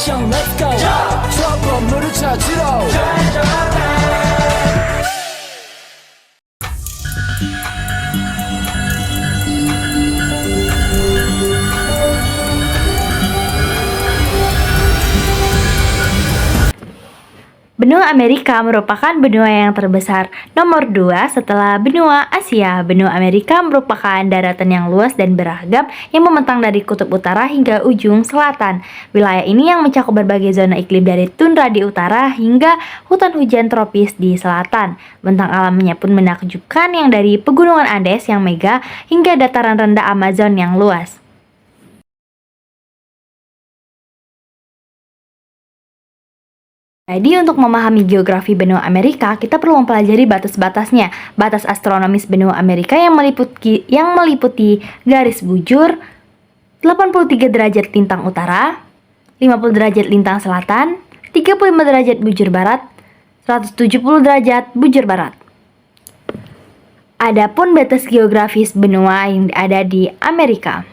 액션 let's go 저 건물을 찾으러 Benua Amerika merupakan benua yang terbesar nomor 2 setelah benua Asia. Benua Amerika merupakan daratan yang luas dan beragam yang membentang dari kutub utara hingga ujung selatan. Wilayah ini yang mencakup berbagai zona iklim dari tundra di utara hingga hutan hujan tropis di selatan. Bentang alamnya pun menakjubkan yang dari pegunungan Andes yang megah hingga dataran rendah Amazon yang luas. Jadi untuk memahami geografi benua Amerika, kita perlu mempelajari batas-batasnya. Batas astronomis benua Amerika yang meliputi garis bujur 83 derajat lintang utara, 50 derajat lintang selatan, 35 derajat bujur barat, 170 derajat bujur barat. Adapun batas geografis benua yang ada di Amerika,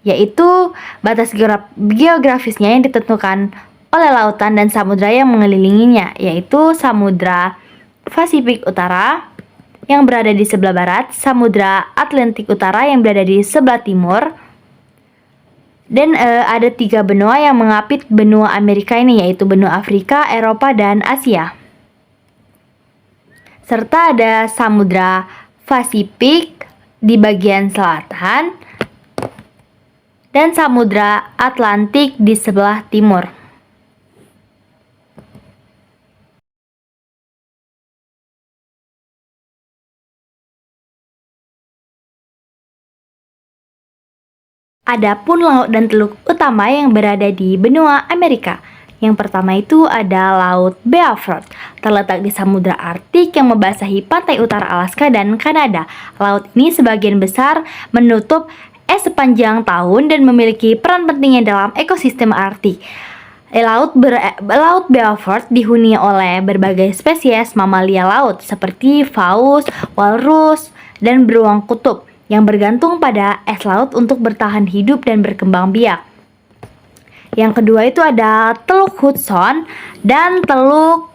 yaitu batas geografisnya yang ditentukan oleh lautan dan samudra yang mengelilinginya, yaitu Samudra Pasifik Utara yang berada di sebelah barat, Samudra Atlantik Utara yang berada di sebelah timur, dan ada 3 benua yang mengapit benua Amerika ini, yaitu benua Afrika, Eropa, dan Asia. Serta ada Samudra Pasifik di bagian selatan dan Samudra Atlantik di sebelah timur. Adapun laut dan teluk utama yang berada di benua Amerika. Yang pertama itu ada Laut Beaufort, terletak di Samudra Arktik yang membasahi pantai utara Alaska dan Kanada. Laut ini sebagian besar menutup es sepanjang tahun dan memiliki peran pentingnya dalam ekosistem Arktik. Laut Beaufort dihuni oleh berbagai spesies mamalia laut seperti paus, walrus, dan beruang kutub yang bergantung pada es laut untuk bertahan hidup dan berkembang biak. Yang kedua itu ada Teluk Hudson dan Teluk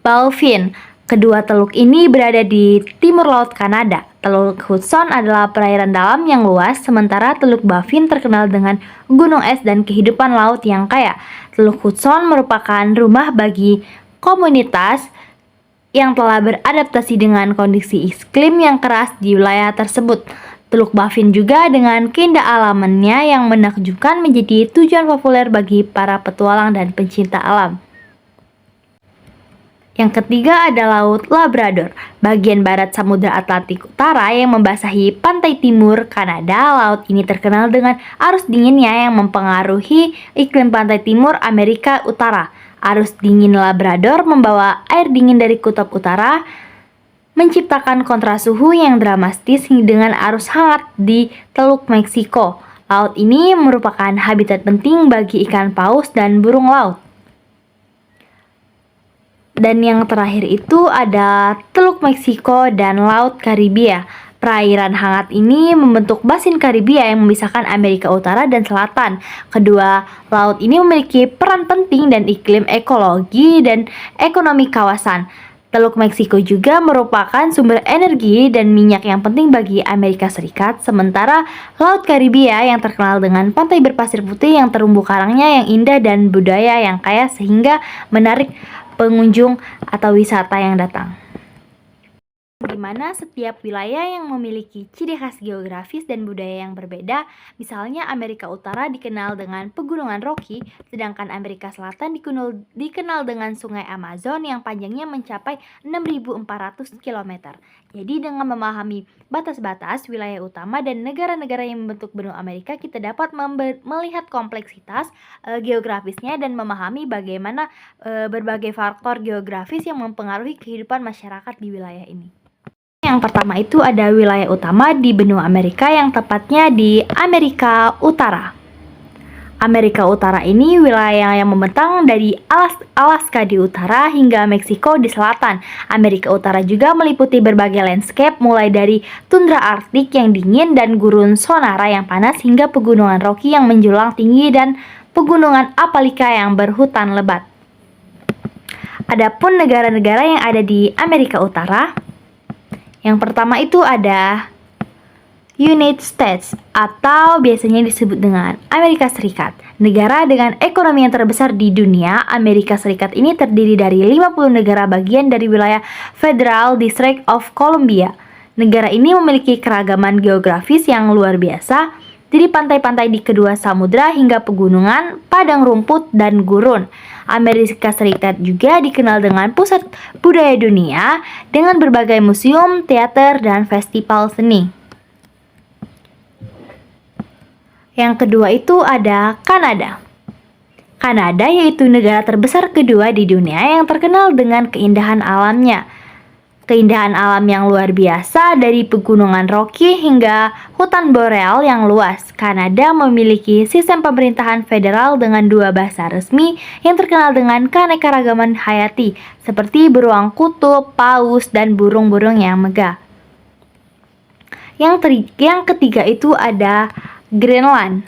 Baffin. Kedua teluk ini berada di timur laut Kanada. Teluk Hudson adalah perairan dalam yang luas, sementara Teluk Baffin terkenal dengan gunung es dan kehidupan laut yang kaya. Teluk Hudson merupakan rumah bagi komunitas yang telah beradaptasi dengan kondisi iklim yang keras di wilayah tersebut. Teluk Baffin juga dengan keindahan alamnya yang menakjubkan menjadi tujuan populer bagi para petualang dan pencinta alam. Yang ketiga ada Laut Labrador, bagian barat Samudra Atlantik Utara yang membasahi pantai timur Kanada. Laut ini terkenal dengan arus dinginnya yang mempengaruhi iklim pantai timur Amerika Utara. Arus dingin Labrador membawa air dingin dari kutub utara, menciptakan kontras suhu yang dramatis dengan arus hangat di Teluk Meksiko. Laut ini merupakan habitat penting bagi ikan paus dan burung laut. Dan yang terakhir itu ada Teluk Meksiko dan Laut Karibia. Perairan hangat ini membentuk basin Karibia yang memisahkan Amerika Utara dan Selatan. Kedua laut ini memiliki peran penting dan iklim, ekologi, dan ekonomi kawasan. Teluk Meksiko juga merupakan sumber energi dan minyak yang penting bagi Amerika Serikat, sementara Laut Karibia yang terkenal dengan pantai berpasir putih yang terumbu karangnya yang indah dan budaya yang kaya sehingga menarik pengunjung atau wisata yang datang. Di mana setiap wilayah yang memiliki ciri khas geografis dan budaya yang berbeda. Misalnya Amerika Utara dikenal dengan pegunungan Rocky, sedangkan Amerika Selatan dikenal dengan sungai Amazon yang panjangnya mencapai 6.400 km. Jadi dengan memahami batas-batas wilayah utama dan negara-negara yang membentuk benua Amerika, kita dapat melihat kompleksitas geografisnya dan memahami bagaimana berbagai faktor geografis yang mempengaruhi kehidupan masyarakat di wilayah ini. Yang pertama itu ada wilayah utama di benua Amerika yang tepatnya di Amerika Utara. Amerika Utara ini wilayah yang membentang dari Alaska di utara hingga Meksiko di selatan. Amerika Utara juga meliputi berbagai landscape mulai dari tundra Arktik yang dingin dan gurun Sonora yang panas hingga pegunungan Rocky yang menjulang tinggi dan pegunungan Appalachia yang berhutan lebat. Adapun negara-negara yang ada di Amerika Utara, yang pertama itu ada United States atau biasanya disebut dengan Amerika Serikat. Negara dengan ekonomi yang terbesar di dunia, Amerika Serikat ini terdiri dari 50 negara bagian dari wilayah Federal District of Columbia. Negara ini memiliki keragaman geografis yang luar biasa, dari pantai-pantai di kedua samudra hingga pegunungan, padang rumput, dan gurun. Amerika Serikat juga dikenal dengan pusat budaya dunia dengan berbagai museum, teater, dan festival seni. Yang kedua itu ada Kanada. Kanada yaitu negara terbesar kedua di dunia yang terkenal dengan keindahan alamnya. Keindahan alam yang luar biasa dari pegunungan Rocky hingga hutan boreal yang luas. Kanada memiliki sistem pemerintahan federal dengan 2 bahasa resmi yang terkenal dengan keanekaragaman hayati seperti beruang kutub, paus, dan burung-burung yang megah. Yang ketiga itu ada Greenland.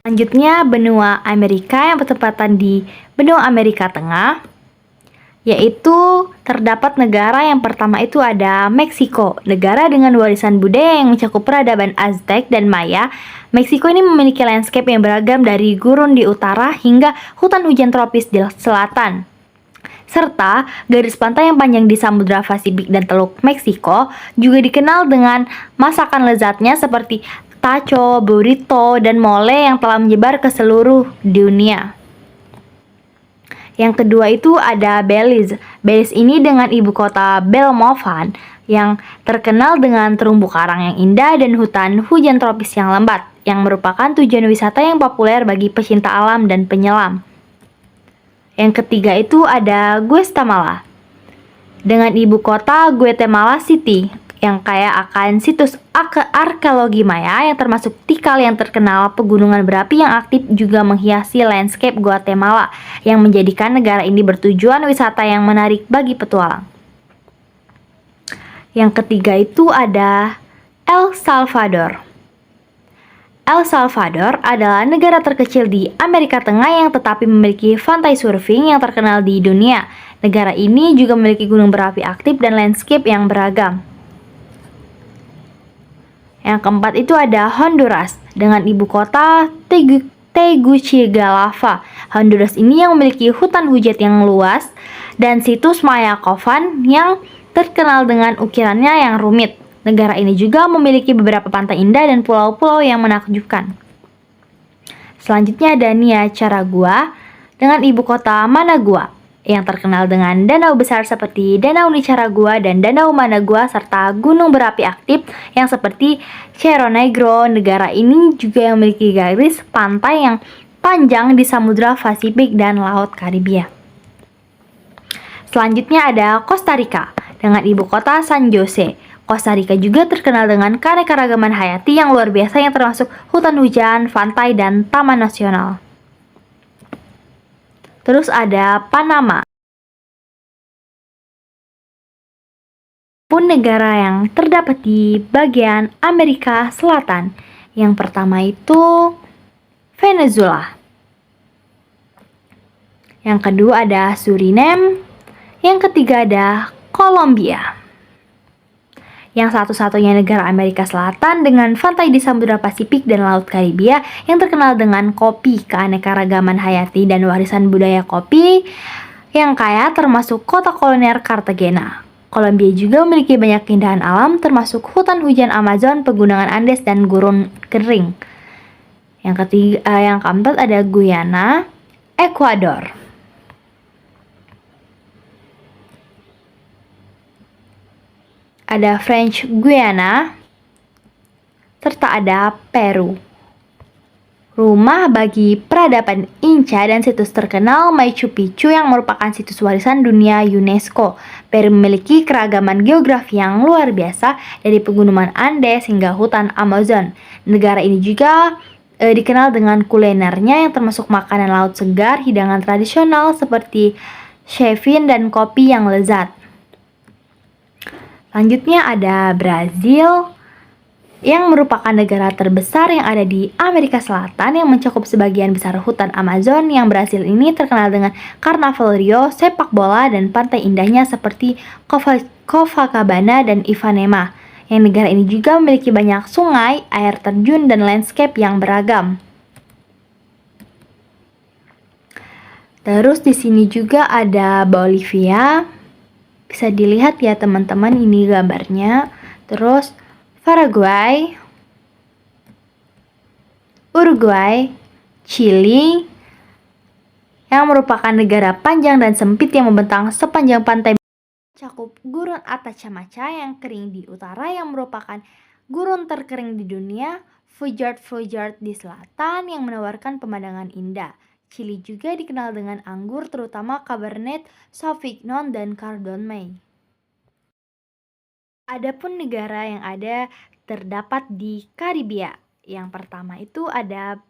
Selanjutnya benua Amerika yang bertempatan di benua Amerika Tengah, yaitu terdapat negara yang pertama itu ada Meksiko, negara dengan warisan budaya yang mencakup peradaban Aztec dan Maya. Meksiko ini memiliki landscape yang beragam dari gurun di utara hingga hutan hujan tropis di selatan, serta garis pantai yang panjang di Samudra Pasifik dan Teluk Meksiko. Juga dikenal dengan masakan lezatnya seperti taco, burrito, dan mole yang telah menyebar ke seluruh dunia. Yang kedua itu ada Belize. Belize ini dengan ibu kota Belmopan yang terkenal dengan terumbu karang yang indah dan hutan hujan tropis yang lebat, yang merupakan tujuan wisata yang populer bagi pecinta alam dan penyelam. Yang ketiga itu ada Guatemala. Dengan ibu kota Guatemala City yang kaya akan situs arkeologi Maya yang termasuk Tikal yang terkenal. Pegunungan berapi yang aktif juga menghiasi landscape Guatemala yang menjadikan negara ini bertujuan wisata yang menarik bagi petualang. Yang ketiga itu ada El Salvador. El Salvador adalah negara terkecil di Amerika Tengah yang tetapi memiliki pantai surfing yang terkenal di dunia. Negara ini juga memiliki gunung berapi aktif dan landscape yang beragam. Yang keempat itu ada Honduras dengan ibu kota Tegucigalpa. Honduras ini yang memiliki hutan hujan yang luas dan situs Mayakoban yang terkenal dengan ukirannya yang rumit. Negara ini juga memiliki beberapa pantai indah dan pulau-pulau yang menakjubkan. Selanjutnya ada Nicaragua dengan ibu kota Managua yang terkenal dengan danau besar seperti Danau Nicaragua dan Danau Managua serta gunung berapi aktif yang seperti Cerro Negro. Negara ini juga memiliki garis pantai yang panjang di Samudra Pasifik dan Laut Karibia. Selanjutnya ada Costa Rica dengan ibu kota San Jose. Costa Rica juga terkenal dengan keanekaragaman hayati yang luar biasa yang termasuk hutan hujan, pantai, dan taman nasional. Terus ada Panama, pun negara yang terdapat di bagian Amerika Selatan. Yang pertama itu Venezuela. Yang kedua ada Suriname. Yang ketiga ada Kolombia. Yang satu-satunya negara Amerika Selatan dengan pantai di Samudra Pasifik dan Laut Karibia yang terkenal dengan kopi, keanekaragaman hayati dan warisan budaya kopi yang kaya termasuk kota kolonial Cartagena. Kolombia juga memiliki banyak keindahan alam termasuk hutan hujan Amazon, pegunungan Andes, dan gurun kering. Yang keempat ada Guyana, Ekuador. Ada French Guiana, serta ada Peru. Rumah bagi peradaban Inca dan situs terkenal Machu Picchu yang merupakan situs warisan dunia UNESCO. Peru memiliki keragaman geografi yang luar biasa dari pegunungan Andes hingga hutan Amazon. Negara ini juga dikenal dengan kulinernya yang termasuk makanan laut segar, hidangan tradisional seperti ceviche dan kopi yang lezat. Selanjutnya ada Brazil yang merupakan negara terbesar yang ada di Amerika Selatan yang mencakup sebagian besar hutan Amazon. Yang Brasil ini terkenal dengan Karnaval Rio, sepak bola, dan pantai indahnya seperti Copacabana dan Ipanema. Yang negara ini juga memiliki banyak sungai, air terjun, dan landscape yang beragam. Terus di sini juga ada Bolivia. Bisa dilihat ya teman-teman, ini gambarnya. Terus Paraguay, Uruguay, Chili, yang merupakan negara panjang dan sempit yang membentang sepanjang pantai, mencakup gurun Atacamaca yang kering di utara yang merupakan gurun terkering di dunia, Fjord di selatan yang menawarkan pemandangan indah. Chili juga dikenal dengan anggur terutama Cabernet Sauvignon dan Chardonnay. Adapun negara yang ada terdapat di Karibia. Yang pertama itu ada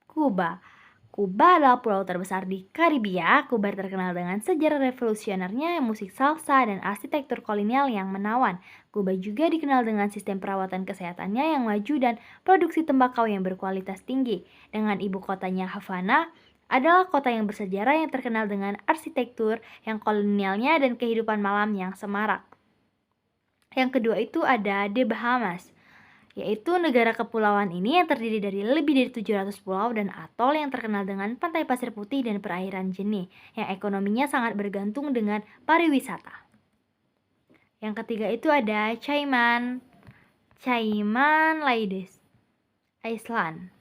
Kuba. Kuba adalah pulau terbesar di Karibia. Kuba terkenal dengan sejarah revolusionernya, musik salsa, dan arsitektur kolonial yang menawan. Kuba juga dikenal dengan sistem perawatan kesehatannya yang maju dan produksi tembakau yang berkualitas tinggi. Dengan ibu kotanya Havana, adalah kota yang bersejarah yang terkenal dengan arsitektur yang kolonialnya dan kehidupan malam yang semarak. Yang kedua itu ada The Bahamas, yaitu negara kepulauan ini yang terdiri dari lebih dari 700 pulau dan atol yang terkenal dengan pantai pasir putih dan perairan jernih, yang ekonominya sangat bergantung dengan pariwisata. Yang ketiga itu ada Cayman Islands.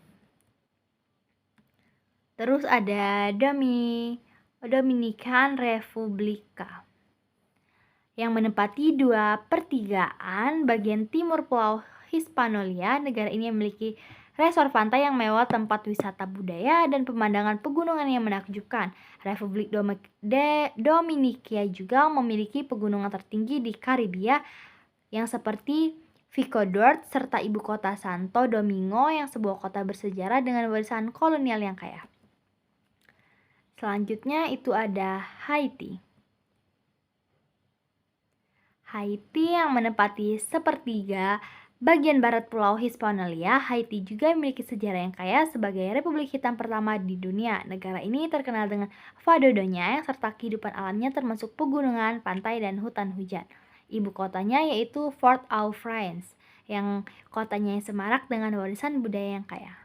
Terus ada Dominican Republica, yang menempati 2/3 bagian timur pulau Hispaniola. Negara ini memiliki resort pantai yang mewah, tempat wisata budaya, dan pemandangan pegunungan yang menakjubkan. Republik Dominika juga memiliki pegunungan tertinggi di Karibia yang seperti Pico d'Or serta ibu kota Santo Domingo yang sebuah kota bersejarah dengan warisan kolonial yang kaya. Selanjutnya itu ada Haiti yang menempati sepertiga bagian barat pulau Hispaniola. Haiti juga memiliki sejarah yang kaya sebagai republik hitam pertama di dunia. Negara ini terkenal dengan fadodonya serta kehidupan alamnya termasuk pegunungan, pantai, dan hutan hujan. Ibu kotanya yaitu Port-au-Prince, yang kotanya yang semarak dengan warisan budaya yang kaya.